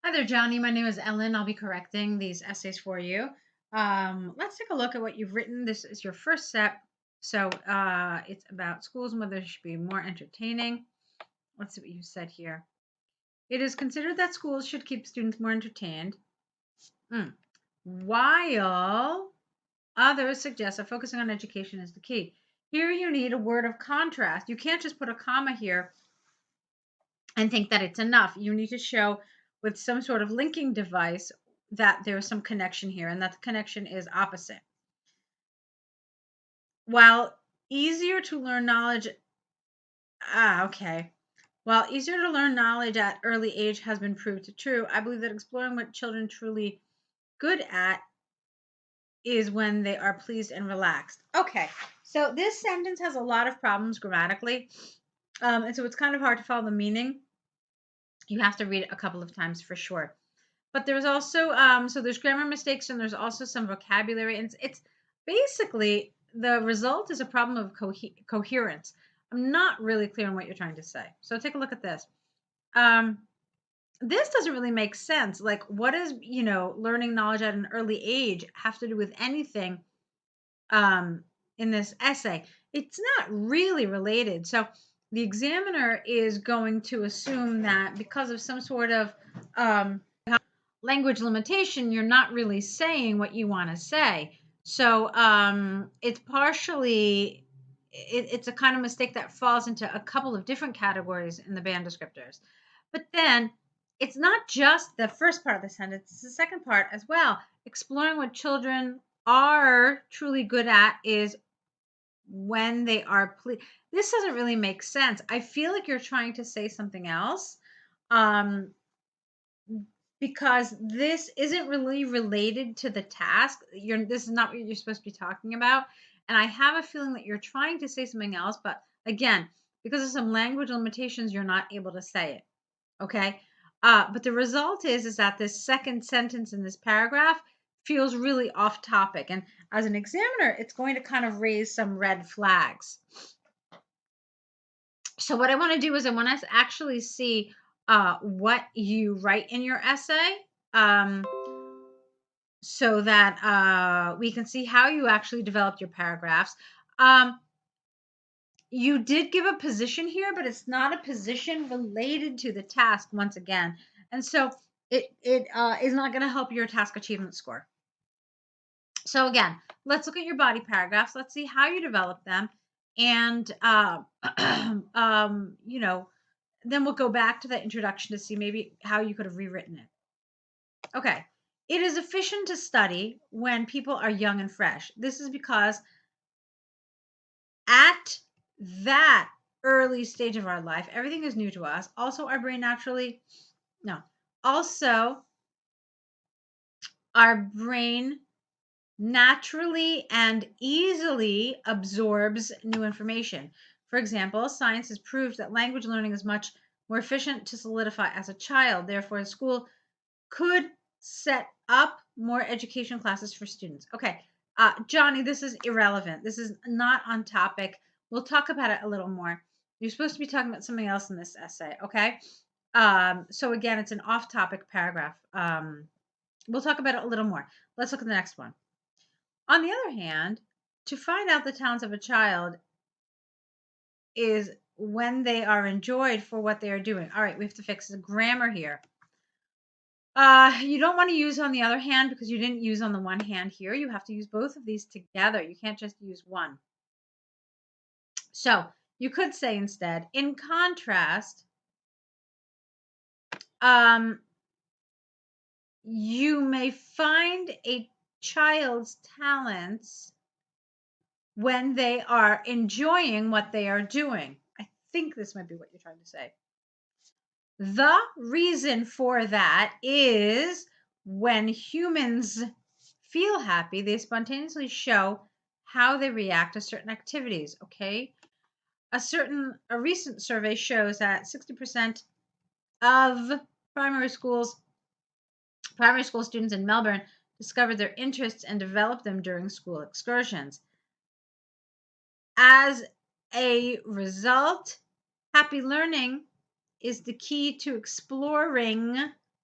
Hi there, Johnny. My name is Ellen. I'll be correcting these essays for you. Let's take a look at what you've written. This is your first step. So it's about schools and whether they should be more entertaining. Let's see what you said here. It is considered that schools should keep students more entertained, while others suggest that focusing on education is the key. Here you need a word of contrast. You can't just put a comma here and think that it's enough. You need to show with some sort of linking device that there's some connection here and that the connection is opposite. While easier to learn knowledge, okay. While easier to learn knowledge at early age has been proved true, I believe that exploring what children truly good at is when they are pleased and relaxed. Okay, so this sentence has a lot of problems grammatically, and so it's kind of hard to follow the meaning. You have to read it a couple of times for sure. But there's also so there's grammar mistakes and there's also some vocabulary, and it's basically the result is a problem of coherence. I'm not really clear on what you're trying to say, so take a look at this. This doesn't really make sense. Like, what does learning knowledge at an early age have to do with anything in this essay? It's not really related. So the examiner is going to assume that because of some sort of language limitation, you're not really saying what you want to say. So it's partially, it's a kind of mistake that falls into a couple of different categories in the band descriptors. But then it's not just the first part of the sentence, it's the second part as well. Exploring what children are truly good at is when they are pleased. This doesn't really make sense. I feel like you're trying to say something else. Because this isn't really related to the task. This is not what you're supposed to be talking about. And I have a feeling that you're trying to say something else, but again, because of some language limitations, you're not able to say it. Okay. But the result is that this second sentence in this paragraph feels really off topic. And as an examiner, it's going to kind of raise some red flags. So what I want to do is I want us to actually see what you write in your essay, so that we can see how you actually developed your paragraphs. You did give a position here, but it's not a position related to the task once again. And so it is not going to help your task achievement score. So again, let's look at your body paragraphs. Let's see how you develop them. And, then we'll go back to that introduction to see maybe how you could have rewritten it. Okay. It is efficient to study when people are young and fresh. This is because at that early stage of our life, everything is new to us. Also, our brain naturally, no, also, our brain naturally and easily absorbs new information. For example, science has proved that language learning is much more efficient to solidify as a child. Therefore, the school could set up more education classes for students. Okay, Johnny, this is irrelevant. This is not on topic. We'll talk about it a little more. You're supposed to be talking about something else in this essay, okay? So again, it's an off-topic paragraph. We'll talk about it a little more. Let's look at the next one. On the other hand, to find out the talents of a child is when they are enjoyed for what they are doing. All right, we have to fix the grammar here. You don't want to use on the other hand because you didn't use on the one hand here. You have to use both of these together. You can't just use one. So you could say instead, in contrast, you may find a child's talents when they are enjoying what they are doing. I think this might be what you're trying to say. The reason for that is when humans feel happy, they spontaneously show how they react to certain activities, okay? A recent survey shows that 60% of primary school students in Melbourne discovered their interests and developed them during school excursions. As a result, happy learning is the key to exploring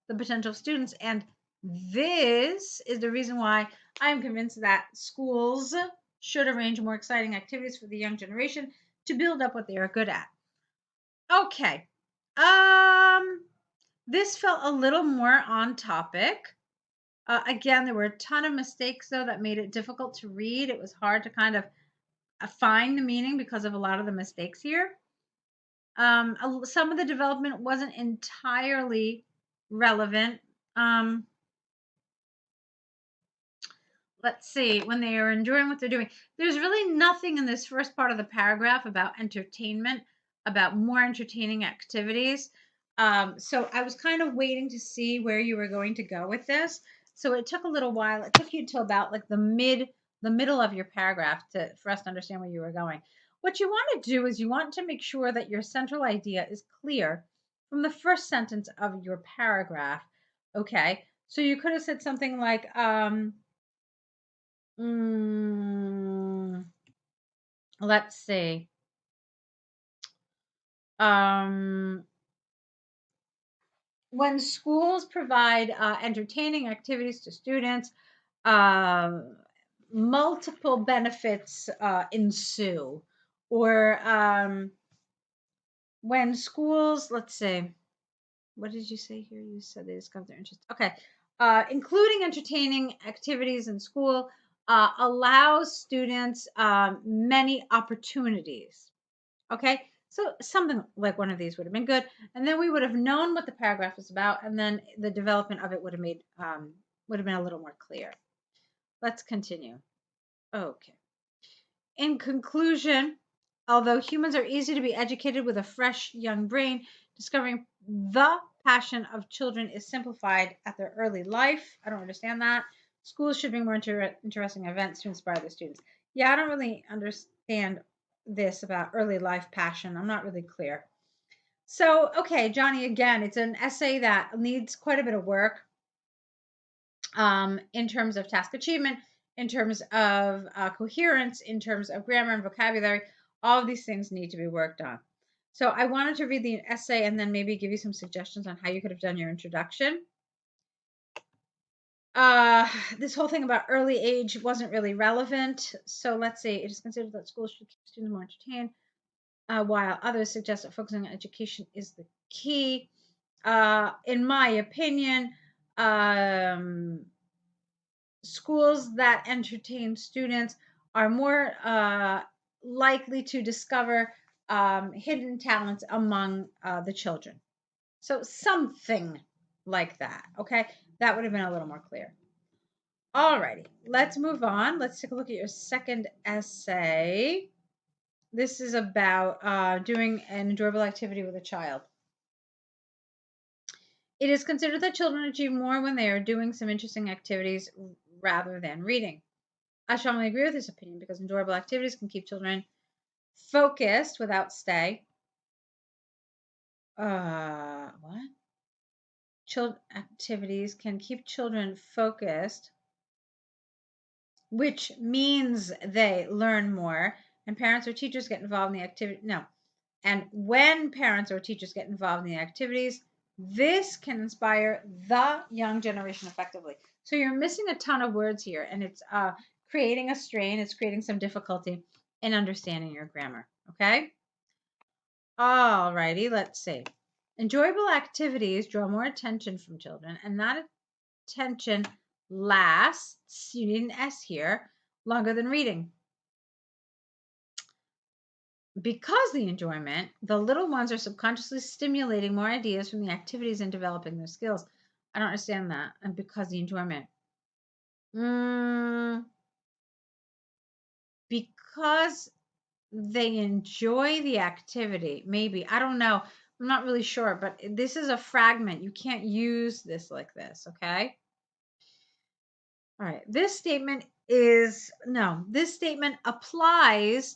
the potential students. And this is the reason why I'm convinced that schools should arrange more exciting activities for the young generation to build up what they are good at. Okay. This felt a little more on topic. Again, there were a ton of mistakes, though, that made it difficult to read. It was hard to kind of find the meaning because of a lot of the mistakes here. Some of the development wasn't entirely relevant. Let's see, when they are enjoying what they're doing. There's really nothing in this first part of the paragraph about entertainment, about more entertaining activities. So I was kind of waiting to see where you were going to go with this. So it took a little while. It took you till about like the middle of your paragraph for us to understand where you were going. What you want to do is you want to make sure that your central idea is clear from the first sentence of your paragraph. Okay. So you could have said something like, let's see. When schools provide entertaining activities to students, uh, multiple benefits ensue. Or when schools, let's see, what did you say here? You said they discovered their interest. Okay. Including entertaining activities in school allows students many opportunities. Okay. So something like one of these would have been good. And then we would have known what the paragraph is about. And then the development of it would have been a little more clear. Let's continue. Okay. In conclusion, although humans are easy to be educated with a fresh young brain, discovering the passion of children is simplified at their early life. I don't understand that. Schools should bring more interesting events to inspire the students. Yeah, I don't really understand this about early life passion. I'm not really clear. So, okay, Johnny, again, it's an essay that needs quite a bit of work in terms of task achievement, in terms of coherence, in terms of grammar and vocabulary. All of these things need to be worked on. So I wanted to read the essay and then maybe give you some suggestions on how you could have done your introduction. This whole thing about early age wasn't really relevant. So let's see. It is considered that schools should keep students more entertained, while others suggest that focusing on education is the key. In my opinion, schools that entertain students are more likely to discover hidden talents among the children. So something like that. Okay, that would have been a little more clear. Alrighty, let's move on. Let's take a look at your second essay. This is about doing an enjoyable activity with a child. It is considered that children achieve more when they are doing some interesting activities rather than reading. I strongly agree with this opinion because enjoyable activities can keep children focused without stay. What? Activities can keep children focused, which means they learn more, and parents or teachers get involved in the activity. No. And when parents or teachers get involved in the activities, this can inspire the young generation effectively. So you're missing a ton of words here, and it's creating a strain. It's creating some difficulty in understanding your grammar. Okay? All righty, let's see. Enjoyable activities draw more attention from children, and that attention lasts, you need an S here, longer than reading. Because the enjoyment, the little ones are subconsciously stimulating more ideas from the activities and developing their skills. I don't understand that. And because the enjoyment. Because they enjoy the activity. Maybe. I don't know. I'm not really sure, but this is a fragment. You can't use this like this, okay? All right. This statement applies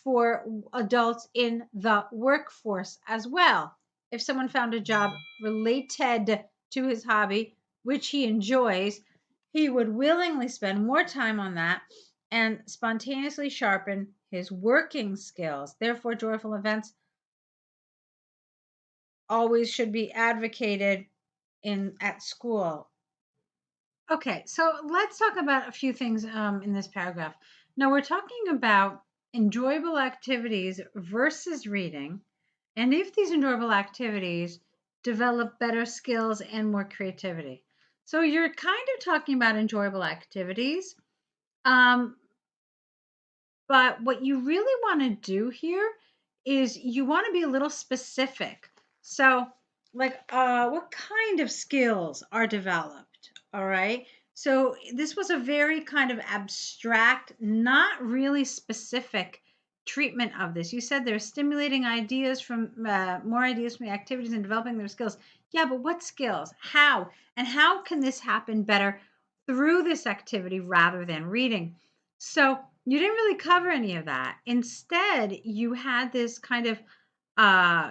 for adults in the workforce as well. If someone found a job related to his hobby, which he enjoys, he would willingly spend more time on that and spontaneously sharpen his working skills. Therefore, joyful events always should be advocated at school. Okay, so let's talk about a few things in this paragraph. Now we're talking about enjoyable activities versus reading, and if these enjoyable activities develop better skills and more creativity. So you're kind of talking about enjoyable activities, um, but what you really want to do here is you want to be a little specific. So, like, what kind of skills are developed? All right. So, this was a very kind of abstract, not really specific treatment of this. You said they're stimulating ideas from more ideas from the activities and developing their skills. Yeah, but what skills? How? And how can this happen better through this activity rather than reading? So, you didn't really cover any of that. Instead, you had this kind of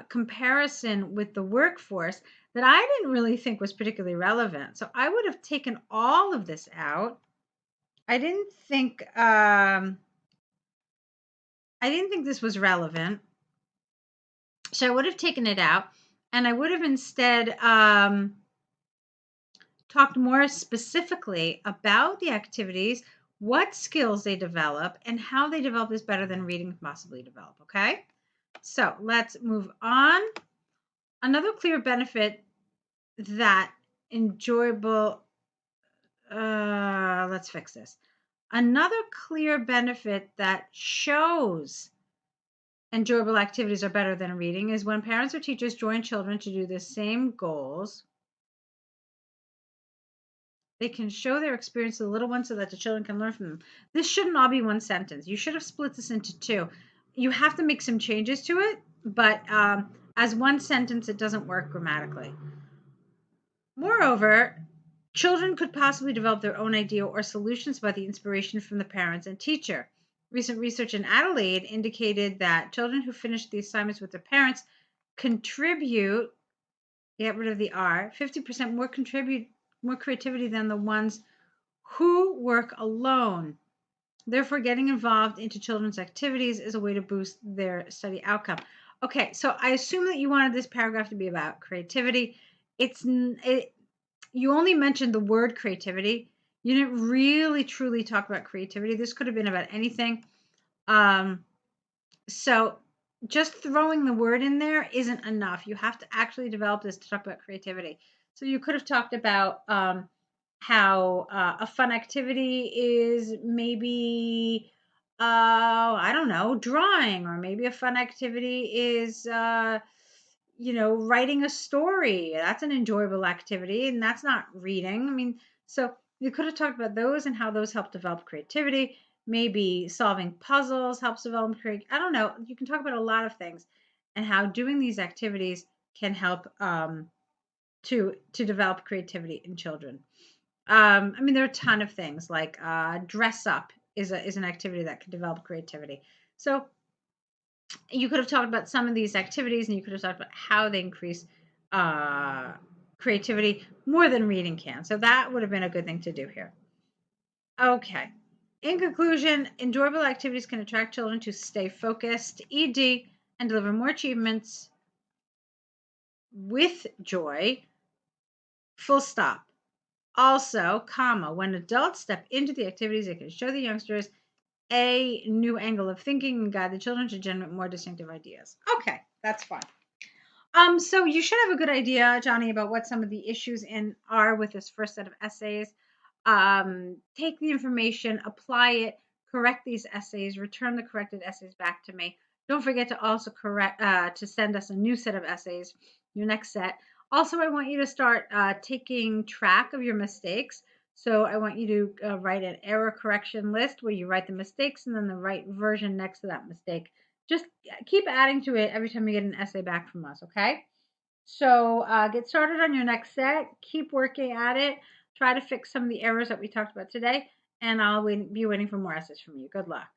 comparison with the workforce that I didn't really think was particularly relevant. So I would have taken all of this out. I didn't think this was relevant. So I would have taken it out, and I would have instead talked more specifically about the activities, what skills they develop, and how they develop is better than reading can possibly develop. Okay. So let's move on. Another clear benefit that enjoyable, let's fix this. Another clear benefit that shows enjoyable activities are better than reading is when parents or teachers join children to do the same goals. They can show their experience to the little ones so that the children can learn from them. This shouldn't all be one sentence. You should have split this into two. You have to make some changes to it, but as one sentence, it doesn't work grammatically. Moreover, children could possibly develop their own idea or solutions by the inspiration from the parents and teacher. Recent research in Adelaide indicated that children who finish the assignments with their parents contribute, get rid of the R, 50% more creativity than the ones who work alone. Therefore, getting involved into children's activities is a way to boost their study outcome. Okay, so I assume that you wanted this paragraph to be about creativity. You only mentioned the word creativity. You didn't really truly talk about creativity. This could have been about anything. So just throwing the word in there isn't enough. You have to actually develop this to talk about creativity. So you could have talked about how a fun activity is maybe, I don't know, drawing, or maybe a fun activity is, writing a story. That's an enjoyable activity, and that's not reading. I mean, so you could have talked about those and how those help develop creativity. Maybe solving puzzles helps develop creativity. I don't know. You can talk about a lot of things and how doing these activities can help to develop creativity in children. I mean, there are a ton of things like dress up is an activity that can develop creativity. So you could have talked about some of these activities, and you could have talked about how they increase uh, creativity more than reading can. So that would have been a good thing to do here. Okay. In conclusion, enjoyable activities can attract children to stay focused, ED, and deliver more achievements with joy. Full stop. Also, comma, when adults step into the activities, it can show the youngsters a new angle of thinking and guide the children to generate more distinctive ideas. Okay, that's fine. So you should have a good idea, Johnny, about what some of the issues are with this first set of essays. Take the information, apply it, correct these essays, return the corrected essays back to me. Don't forget to also to send us a new set of essays, your next set. Also, I want you to start taking track of your mistakes. So I want you to write an error correction list where you write the mistakes and then the right version next to that mistake. Just keep adding to it every time you get an essay back from us, okay? So get started on your next set. Keep working at it. Try to fix some of the errors that we talked about today, and I'll be waiting for more essays from you. Good luck.